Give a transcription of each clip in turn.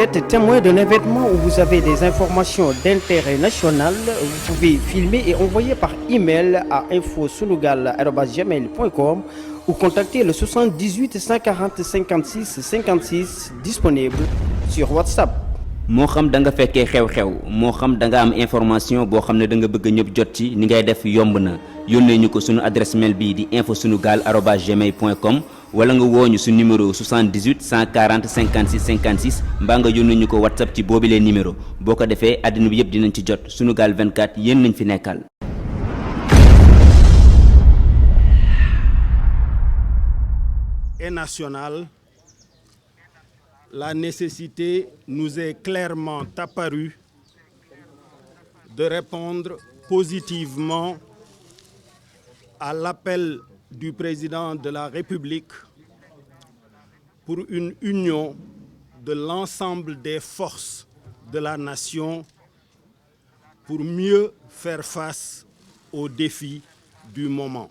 êtes témoin d'un événement où vous avez des informations d'intérêt national, vous pouvez filmer et envoyer par email à infosunugal@gmail.com ou contacter le 78 140 56 56 disponible sur WhatsApp. moo xam da nga fekkee xew-xew moo xam da nga am information boo xam ne da nga bëgg ñëpp jot ci ni ngay def yomb na yónnee ñu ko sunu adresse mail bii di infosunugal@gmail.com wala nga woo ñu su numéro 78 140 56 56 mbaa nga yónnee ñu ko WhatsApp ci boobilee numéro boo ko defee àddina bi yëpp dinañ ci jot Sunugal 24 yéen nañ fi nekkal. Et nationale, la nécessité nous est clairement apparue de répondre positivement à l'appel du président de la République pour une union de l'ensemble des forces de la nation pour mieux faire face aux défis du moment.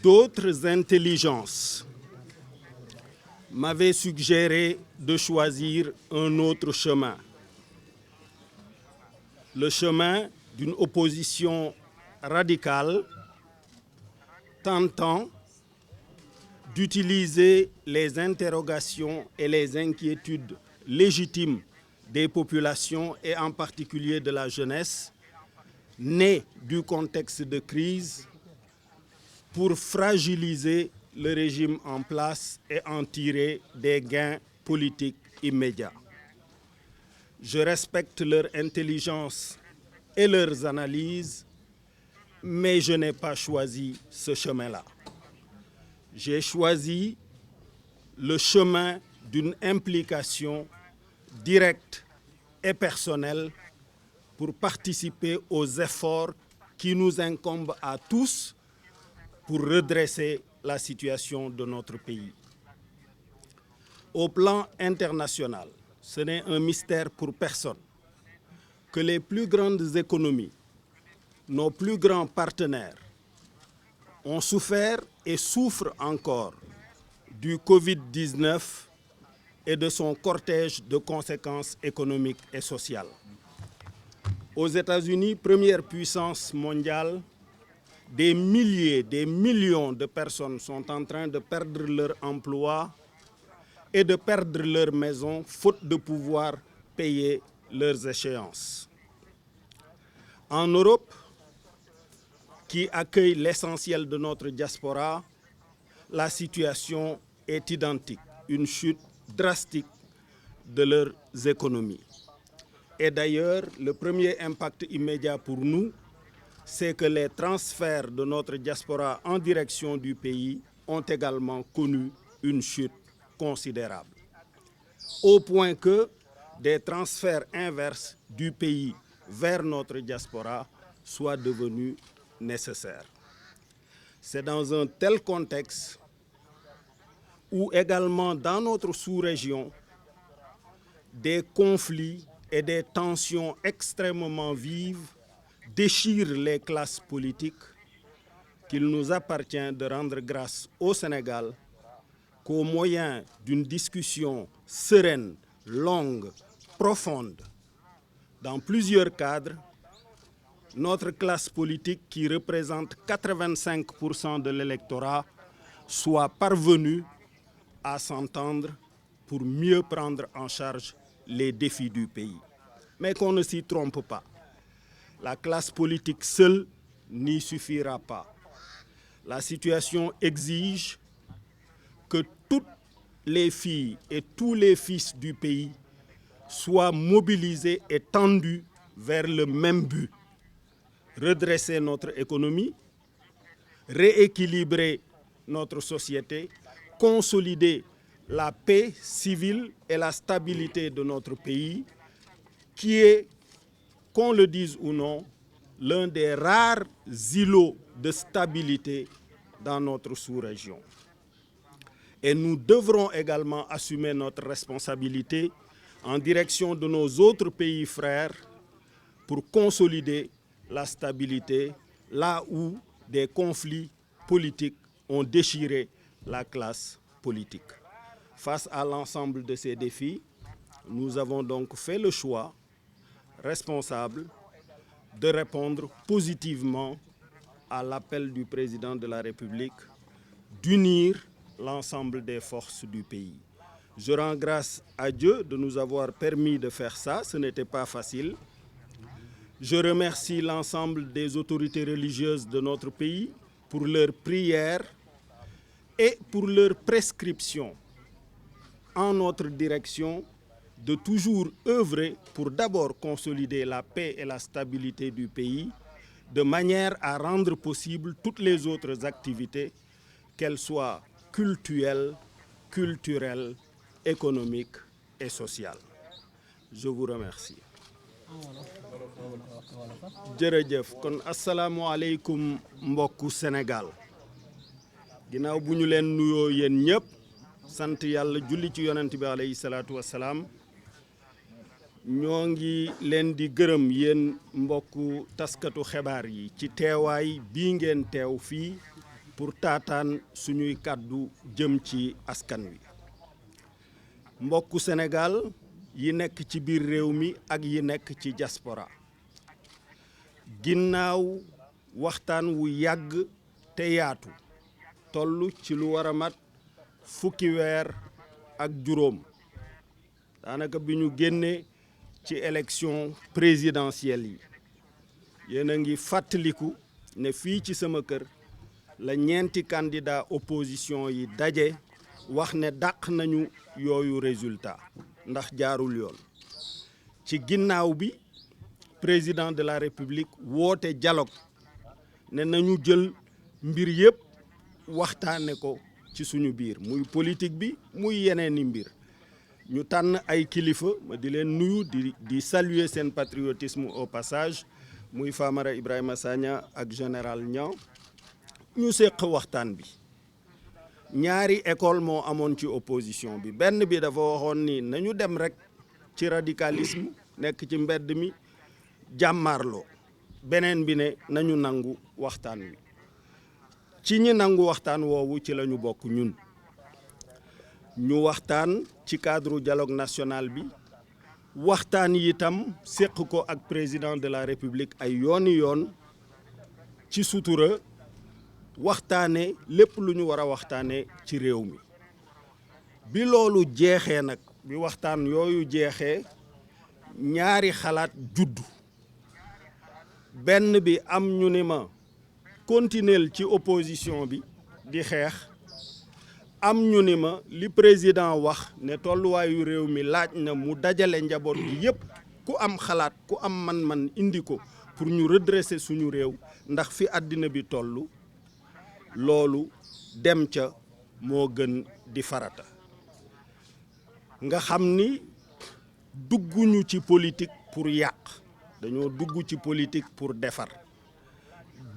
D'autres intelligences m'avaient suggéré de choisir un autre chemin, le chemin d'une opposition radicale tentant d'utiliser les interrogations et les inquiétudes légitimes des populations et en particulier de la jeunesse, nées du contexte de crise, pour fragiliser le régime en place et en tirer des gains politiques immédiats. Je respecte leur intelligence et leurs analyses, mais je n'ai pas choisi ce chemin-là. J'ai choisi le chemin d'une implication directe et personnelle pour participer aux efforts qui nous incombent à tous pour redresser la situation de notre pays. Au plan international, ce n'est un mystère pour personne que les plus grandes économies, nos plus grands partenaires, ont souffert et souffrent encore du Covid-19 et de son cortège de conséquences économiques et sociales. Aux États-Unis, première puissance mondiale, des milliers, des millions de personnes sont en train de perdre leur emploi et de perdre leur maison, faute de pouvoir payer leurs échéances. En Europe, qui accueille l'essentiel de notre diaspora, la situation est identique, une chute drastique de leurs économies. Et d'ailleurs, le premier impact immédiat pour nous, c'est que les transferts de notre diaspora en direction du pays ont également connu une chute considérable. Au point que des transferts inverses du pays vers notre diaspora soient devenus nécessaires. C'est dans un tel contexte où également dans notre sous-région, des conflits et des tensions extrêmement vives déchirent les classes politiques qu'il nous appartient de rendre grâce au Sénégal qu'au moyen d'une discussion sereine, longue, profonde, dans plusieurs cadres, notre classe politique qui représente 85% de l'électorat soit parvenue à s'entendre pour mieux prendre en charge les défis du pays. Mais qu'on ne s'y trompe pas. La classe politique seule n'y suffira pas. La situation exige que toutes les filles et tous les fils du pays soient mobilisés et tendus vers le même but. Redresser notre économie, rééquilibrer notre société, consolider la paix civile et la stabilité de notre pays, qui est, qu'on le dise ou non, l'un des rares îlots de stabilité dans notre sous-région. Et nous devrons également assumer notre responsabilité en direction de nos autres pays frères pour consolider la stabilité là où des conflits politiques ont déchiré la classe politique. Face à l'ensemble de ces défis, nous avons donc fait le choix responsable de répondre positivement à l'appel du président de la République d'unir l'ensemble des forces du pays. Je rends grâce à Dieu de nous avoir permis de faire ça, ce n'était pas facile. Je remercie l'ensemble des autorités religieuses de notre pays pour leurs prières et pour leur prescription en notre direction de toujours œuvrer pour d'abord consolider la paix et la stabilité du pays, de manière à rendre possible toutes les autres activités, qu'elles soient cultuelles, culturelles, économiques et sociales. Je vous remercie. jërëjëf kon asalaamualeykum mbokku Sénégal ginnaaw bu ñu leen nuyoo yéen ñëpp sant yàlla julli ci yonent bi alayhi salaatu wassalaam ñoo ngi leen di gërëm yéen mbokku taskatu xibaar yi ci teewaay bii ngeen teew fii pour taataan suñuy kàddu jëm ci askan wi mbokku Sénégal yi nekk ci biir réew mi ak yi nekk ci diaspora ginnaaw waxtaan wu yàgg te yaatu toll ci lu war a mat fukki weer ak juróom daanaka bi ñu génnee ci élection présidentielle yi yéen a ngi fàttaliku ne fii ci sama kër la ñeenti candidat opposition yi daje wax ne dàq nañu yooyu résultat ndax jaarul yoon ci ginnaaw bi président de la république woote dialogue ne nañu jël mbir yépp waxtaane ko ci suñu biir muy politique bi muy yeneeni mbir ñu tànn ay kilifa ma di leen nuyu di saluer seen patriotisme au passage muy Famara Ibrahima Sagna ak général Niang ñu séq waxtaan bi ñaari école moo amoon ci opposition bi benn bi dafa waxoon ni nañu dem rek ci radicalisme nekk ci mbedd mi jàmmaarloo beneen bi ne nañu nangu waxtaan wi ci ñi nangu waxtaan woowu ci lañu bokk ñun ñu waxtaan ci cadre dialogue national bi waxtaan itam séq ko ak président de la république ay yooni yoon ci sutura waxtaane lépp lu ñu war a waxtaane ci réew mi bi loolu jeexee nag bi waxtaan yooyu jeexee ñaari xalaat juddu benn bi am ñu ni ma continuer ci opposition bi di xeex am ñu ni ma li président wax ne tolluwaayu réew mi laaj na mu dajale njaboot gi yépp ku am xalaat ku am man-man indi ko pour ñu redresser suñu réew ndax fi àddina bi tollu loolu dem ca moo gën di farata nga xam ni dugguñu ci politique pour yàq dañoo dugg ci politique pour defar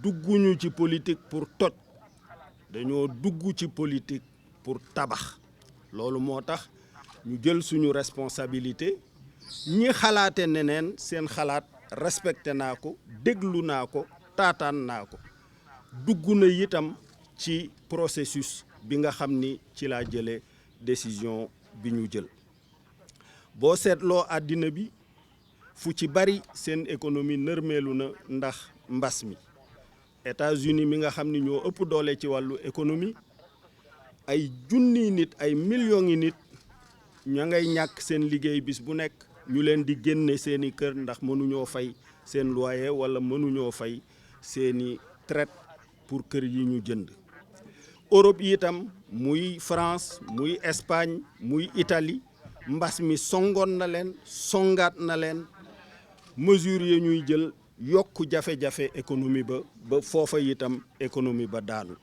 dugguñu ci politique pour toj dañoo dugg ci politique pour tabax loolu moo tax ñu jël suñu responsabilité ñi xalaate neneen seen xalaat respecté naa ko déglu naa ko taataan naa ko dugg na itam ci processus bi nga xam ni ci laa jëlee décision bi ñu jël boo seetloo àddina bi fu ci bari seen économie nërmeelu na ndax mbas mi États-Unis mi nga xam ni ñoo ëpp doole ci wàllu économie ay junniy nit ay millions yi nit ña ngay ñàkk seen liggéey bis bu nekk ñu leen di génne seeni kër ndax mënuñoo fay seen loyer wala mënuñoo fay seeni traite pour kër yi ñu jënd Europe yi itam muy France muy Espagne muy Italie mbas mi songoon na leen songaat na leen mesures yi ñuy jël yokk jafe-jafe économie ba foofa itam économie ba daanu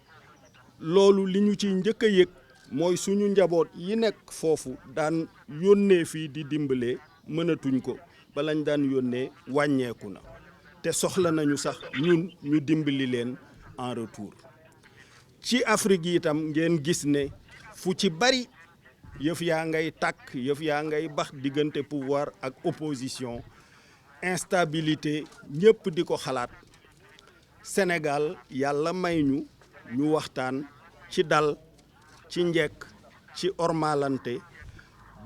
loolu li ñu ci njëkk a yëg mooy suñu njaboot yi nekk foofu daan yónnee fii di dimbalee mënatuñ ko ba lañ daan yónnee wàññeeku na te soxla nañu sax ñun ñu dimbali leen en retour ci Afrique yi itam ngeen gis ne fu ci bari yëf yaa ngay tàkk yëf yaa ngay bax diggante pouvoir ak opposition instabilité ñëpp di ko xalaat Sénégal yàlla may ñu waxtaan ci dal ci njekk ci ormalante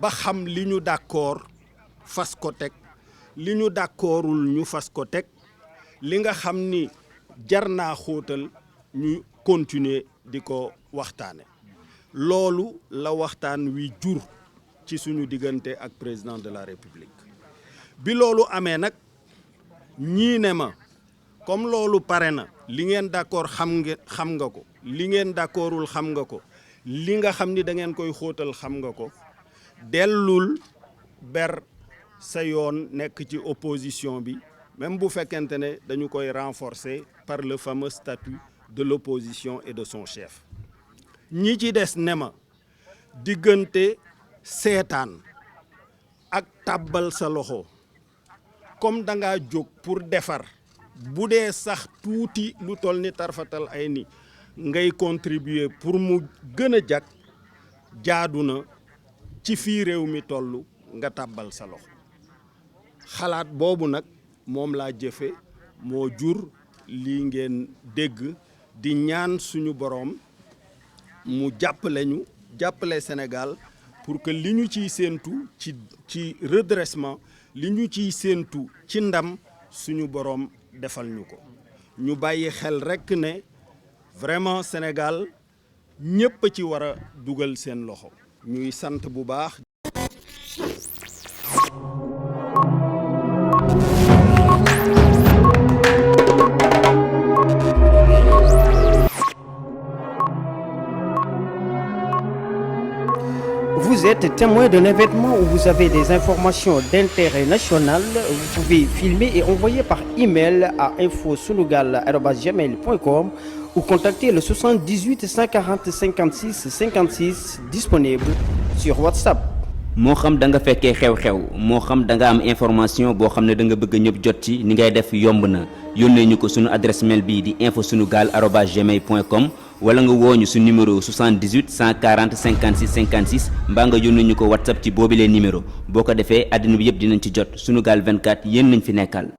ba xam li ñu d'accord fas ko teg li ñu d'accordul ñu fas ko teg li nga xam ni jar naa xóotal ñu continuer di ko waxtaane loolu la waxtaan wi jur ci suñu diggante ak président de la République bi loolu amee nag ñii ne ma comme loolu pare na li ngeen d'accord xam nga ko li ngeen d'accordul xam nga ko li nga xam ni da ngeen koy xóotal xam nga ko dellul ber sa yoon nekk ci opposition bi même bu fekkente ne dañu koy renforcer par le fameux statut de l'opposition et de son chef ñi ci des ne ma diggante seetaan ak tàbbal sa loxo comme da ngaa jóg pour defar bu dee sax tuuti lu toll ni tarfatal ay ni ngay contribuer pour mu gën a jag jaadu na ci fii réew mi toll nga tàbbal sa loxo xalaat boobu nag moom laa jëfe moo jur lii ngeen dégg di ñaan suñu boroom mu jàppale Sénégal pour que li ñu ciy séentu ci redressement li ñu ciy séentu ci ndam suñu boroom defal ñu ko ñu bàyyi xel rekk ne vraiment Sénégal ñépp ci war a dugal seen loxo ñuy sant bu baax. Vous êtes témoin d'un événement où vous avez des informations d'intérêt national, vous pouvez filmer et envoyer par email à infosunugal@gmail.com ou contacter le 78 140 56 56 disponible sur WhatsApp. moo xam da nga fekkee xew-xew moo xam da nga am information boo xam ne da nga bëgg ñëpp jot ci ni ngay def yomb na yónnee ñu ko sunu adresse mail bii di infosunugal@gmail.com wala nga wooñu su numéro 78 140 56 56 mbaa nga yónnee ñu ko WhatsApp ci boobilee numéro boo ko defee àddina bi yëpp dinañ ci jot Sunugal 24 yéen nañ fi nekkal.